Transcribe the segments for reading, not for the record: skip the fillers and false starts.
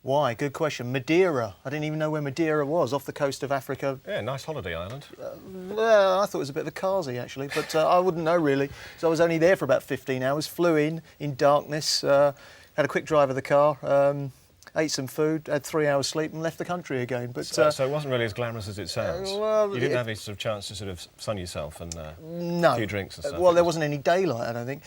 Why? Good question. Madeira. I didn't even know where Madeira was, off the coast of Africa. Yeah, nice holiday island. Well, I thought it was a bit of a carsy, actually, but I wouldn't know, really. So I was only there for about 15 hours, flew in darkness, had a quick drive of the car, ate some food, had 3 hours sleep and left the country again. But so it wasn't really as glamorous as it sounds? Well, you didn't have any sort of chance to sort of sun yourself and no. a few drinks and stuff? Well, there wasn't any daylight, I don't think.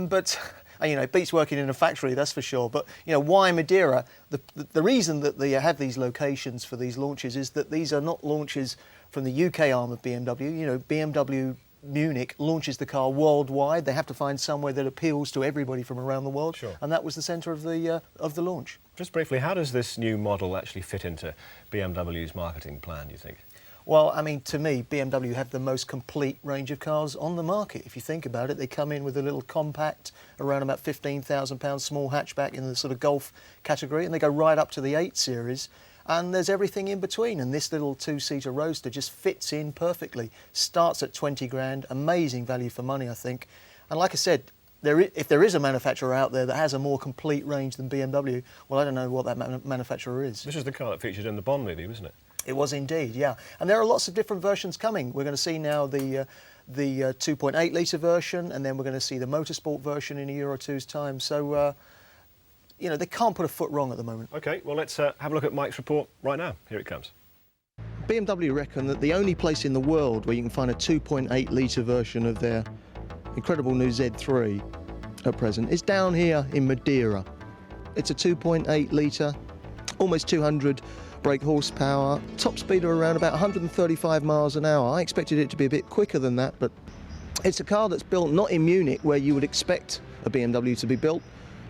But... you know, it beats working in a factory, that's for sure. But, you know, why Madeira? The reason that they have these locations for these launches is that these are not launches from the UK arm of BMW. You know, BMW Munich launches the car worldwide. They have to find somewhere that appeals to everybody from around the world. Sure. And that was the centre of the launch. Just briefly, how does this new model actually fit into BMW's marketing plan, do you think? Well, I mean, to me, BMW have the most complete range of cars on the market. If you think about it, they come in with a little compact, around about £15,000 small hatchback in the sort of Golf category, and they go right up to the 8 Series, and there's everything in between. And this little 2-seater Roadster just fits in perfectly. Starts at 20 grand, amazing value for money, I think. And like I said, if there is a manufacturer out there that has a more complete range than BMW, well, I don't know what that manufacturer is. This is the car that featured in the Bond movie, wasn't it? It was indeed, yeah. And there are lots of different versions coming. We're going to see now the 2.8 litre version, and then we're going to see the motorsport version in a year or two's time. So, you know, they can't put a foot wrong at the moment. OK, well, let's have a look at Mike's report right now. Here it comes. BMW reckon that the only place in the world where you can find a 2.8 litre version of their incredible new Z3 at present is down here in Madeira. It's a 2.8 litre, almost 200 brake horsepower, top speed of around about 135 miles an hour. I expected it to be a bit quicker than that, but it's a car that's built not in Munich, where you would expect a BMW to be built,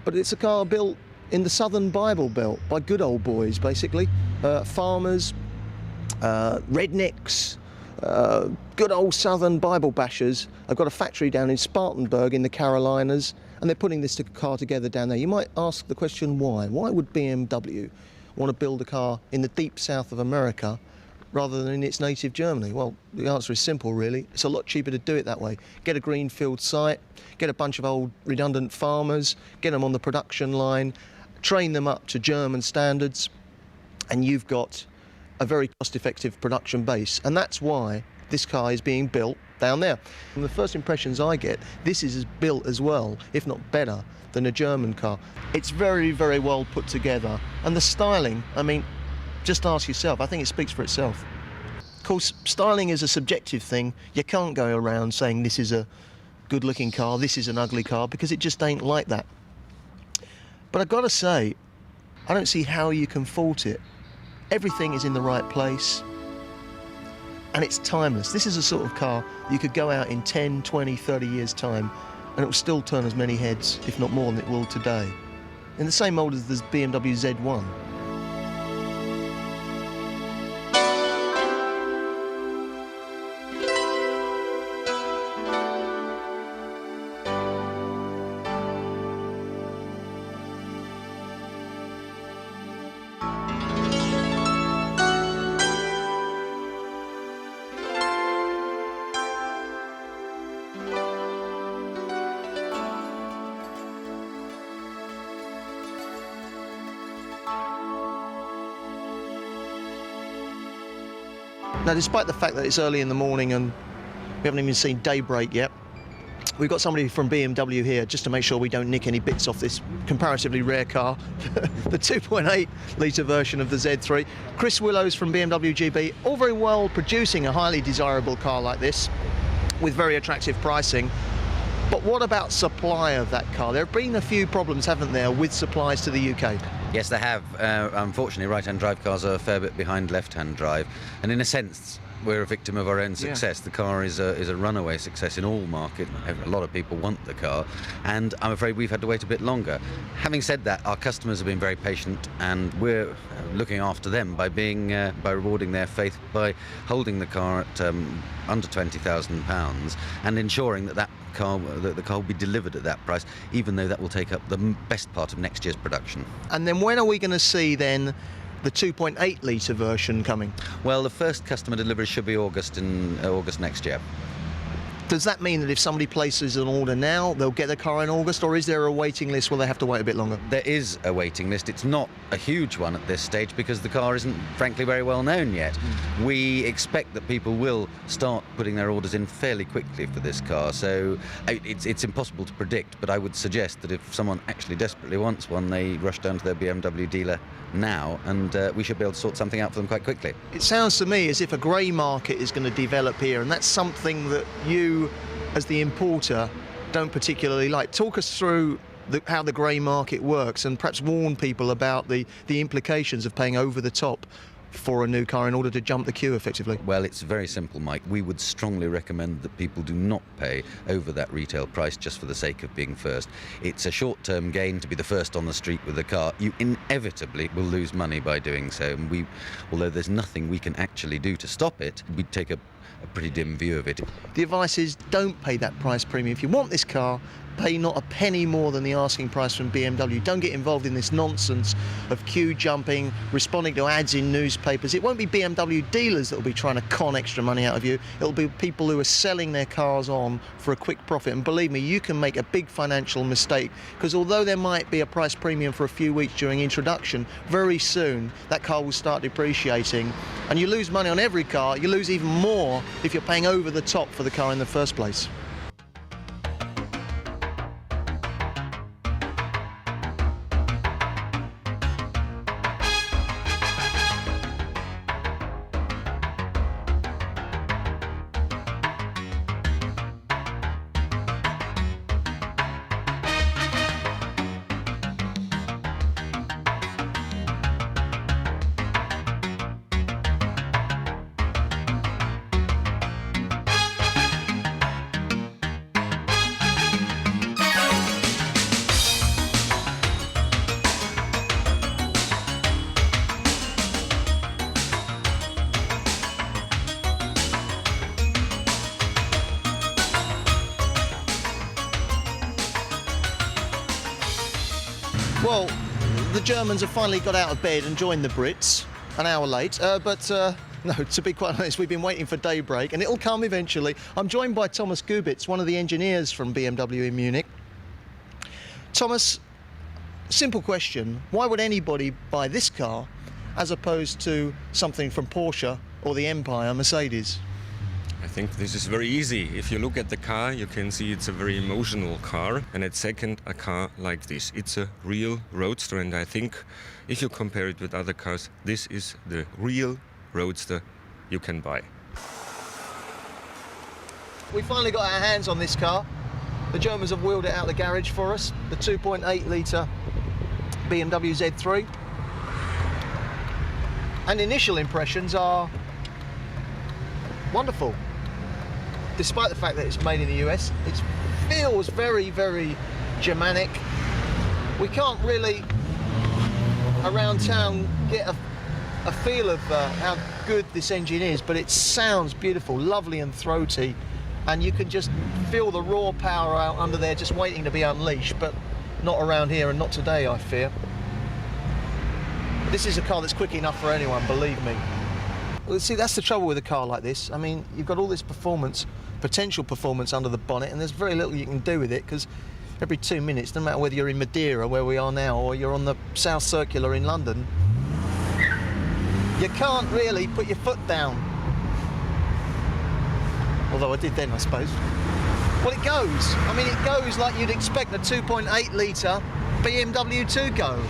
but it's a car built in the southern Bible Belt by good old boys, basically. Farmers, rednecks, good old southern Bible bashers. I've got a factory down in Spartanburg in the Carolinas, and they're putting this car together down there. You might ask the question, why? Why would BMW want to build a car in the deep south of America rather than in its native Germany? Well, the answer is simple, really. It's a lot cheaper to do it that way. Get a greenfield site, get a bunch of old redundant farmers, get them on the production line, train them up to German standards, and you've got a very cost-effective production base. And that's why this car is being built down there. From the first impressions I get, this is built as well, if not better, than a German car. It's very, very well put together. And the styling, I mean, just ask yourself, I think it speaks for itself. Of course, styling is a subjective thing. You can't go around saying this is a good-looking car, this is an ugly car, because it just ain't like that. But I've got to say, I don't see how you can fault it. Everything is in the right place, and it's timeless. This is a sort of car you could go out in 10, 20, 30 years' time, and it will still turn as many heads, if not more, than it will today. In the same mould as the BMW Z1. Now, despite the fact that it's early in the morning and we haven't even seen daybreak yet, we've got somebody from BMW here just to make sure we don't nick any bits off this comparatively rare car, the 2.8 litre version of the Z3. Chris Willows from BMW GB, all very well producing a highly desirable car like this with very attractive pricing. But what about supply of that car? There have been a few problems, haven't there, with supplies to the UK? Yes, they have. Unfortunately, right-hand drive cars are a fair bit behind left-hand drive, and in a sense, we're a victim of our own success. Yeah. The car is a runaway success in all markets. A lot of people want the car, and I'm afraid we've had to wait a bit longer. Having said that, our customers have been very patient, and we're looking after them by rewarding their faith by holding the car at under £20,000 and ensuring that the car will be delivered at that price, even though that will take up the best part of next year's production. And then when are we going to see then the 2.8 litre version coming? Well, the first customer delivery should be August next year. Does that mean that if somebody places an order now, they'll get their car in August, or is there a waiting list where they have to wait a bit longer? There is a waiting list. It's not a huge one at this stage because the car isn't, frankly, very well known yet. We expect that people will start putting their orders in fairly quickly for this car, so it's impossible to predict, but I would suggest that if someone actually desperately wants one, they rush down to their BMW dealer now, and we should be able to sort something out for them quite quickly. It sounds to me as if a grey market is going to develop here, and that's something that you, as the importer, don't particularly like. Talk us through how the grey market works, and perhaps warn people about the implications of paying over the top for a new car in order to jump the queue effectively. Well, it's very simple, Mike. We would strongly recommend that people do not pay over that retail price just for the sake of being first. It's a short-term gain to be the first on the street with a car. You inevitably will lose money by doing so, and although there's nothing we can actually do to stop it, we take a pretty dim view of it. The advice is don't pay that price premium. If you want this car, pay not a penny more than the asking price from BMW. Don't get involved in this nonsense of queue jumping, responding to ads in newspapers. It won't be BMW dealers that will be trying to con extra money out of you. It'll be people who are selling their cars on for a quick profit. And believe me, you can make a big financial mistake, because although there might be a price premium for a few weeks during introduction, very soon that car will start depreciating, and you lose money on every car. You lose even more if you're paying over the top for the car in the first place. Well, the Germans have finally got out of bed and joined the Brits, an hour late, no, to be quite honest, we've been waiting for daybreak, and it'll come eventually. I'm joined by Thomas Gubitz, one of the engineers from BMW in Munich. Thomas, simple question, why would anybody buy this car as opposed to something from Porsche or the Empire Mercedes? I think this is very easy. If you look at the car, you can see it's a very emotional car. And at second, a car like this. It's a real roadster, and I think if you compare it with other cars, this is the real roadster you can buy. We finally got our hands on this car. The Germans have wheeled it out of the garage for us, the 2.8 litre BMW Z3. And initial impressions are wonderful. Despite the fact that it's made in the US, it feels very, very Germanic. We can't really, around town, get a feel of how good this engine is, but it sounds beautiful, lovely and throaty, and you can just feel the raw power out under there just waiting to be unleashed, but not around here and not today, I fear. This is a car that's quick enough for anyone, believe me. Well, see, that's the trouble with a car like this. I mean, you've got all this performance, potential performance under the bonnet, and there's very little you can do with it, because every 2 minutes, no matter whether you're in Madeira, where we are now, or you're on the South Circular in London, you can't really put your foot down. Although I did then, I suppose. Well, it goes. I mean, it goes like you'd expect a 2.8 litre BMW to go.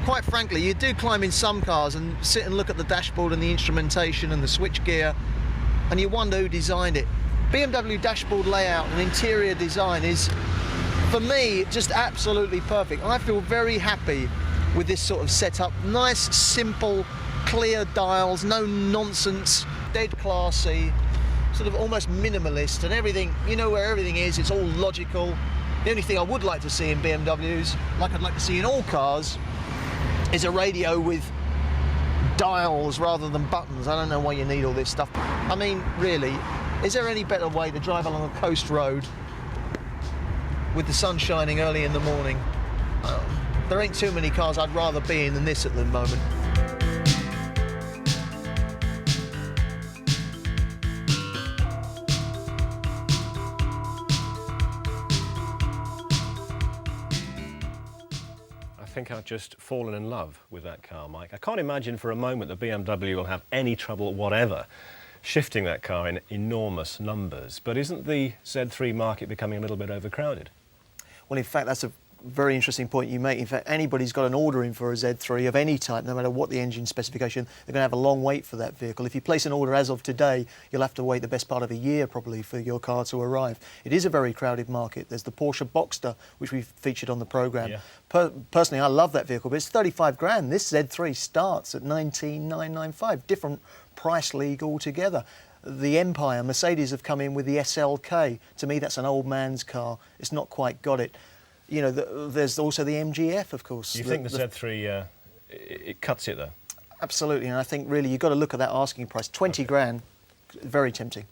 Quite frankly, you do climb in some cars and sit and look at the dashboard and the instrumentation and the switchgear, and you wonder who designed it. BMW dashboard layout and interior design is, for me, just absolutely perfect. I feel very happy with this sort of setup. Nice, simple, clear dials, no nonsense, dead classy, sort of almost minimalist, and everything, you know where everything is, it's all logical. The only thing I would like to see in BMWs, like I'd like to see in all cars, is a radio with dials rather than buttons. I don't know why you need all this stuff. I mean, really, is there any better way to drive along a coast road with the sun shining early in the morning? There ain't too many cars I'd rather be in than this at the moment. think I've just fallen in love with that car, Mike. I can't imagine for a moment that BMW will have any trouble whatever shifting that car in enormous numbers. But isn't the Z3 market becoming a little bit overcrowded? Well, in fact, that's a very interesting point you make. In fact, anybody's got an order in for a Z3 of any type, no matter what the engine specification, they're going to have a long wait for that vehicle. If you place an order as of today, you'll have to wait the best part of a year probably for your car to arrive. It is a very crowded market. There's the Porsche Boxster, which we've featured on the programme. Yeah. Personally, I love that vehicle, but it's 35 grand. This Z3 starts at 19,995, different price league altogether. The Empire, Mercedes have come in with the SLK. To me, that's an old man's car. It's not quite got it. You know, there's also the MGF, of course. You think the Z3, it cuts it, though? Absolutely, and I think really you've got to look at that asking price. 20 grand, very tempting.